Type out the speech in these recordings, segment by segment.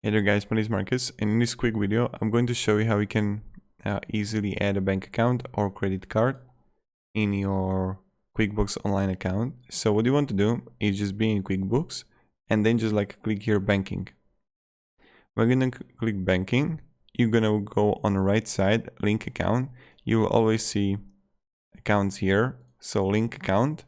Hey there guys, my name is Marcus, and in this quick video I'm going to show you how you can easily add a bank account or credit card in your QuickBooks online account. So what you want to do is just be in QuickBooks and then just like click here banking. We're gonna click banking. You're gonna go on the right side, link account. You will always see accounts here, so link account.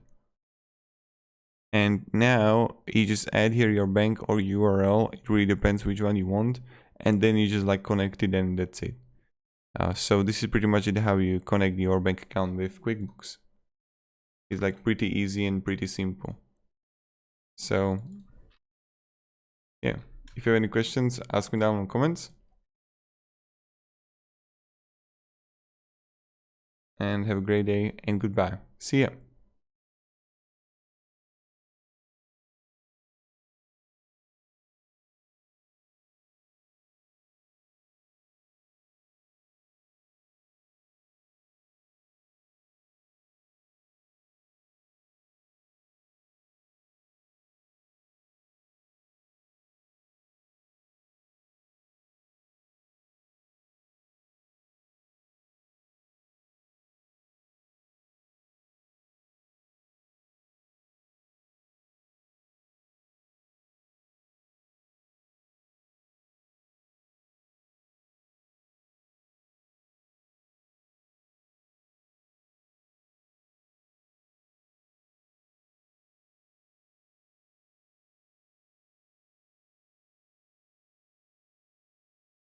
And now you just add here your bank or URL. It really depends which one you want. And then you just like connect it and that's it. So this is pretty much it, how you connect your bank account with QuickBooks. It's like pretty easy and pretty simple. So yeah, if you have any questions, ask me down in the comments. And have a great day and goodbye. See ya.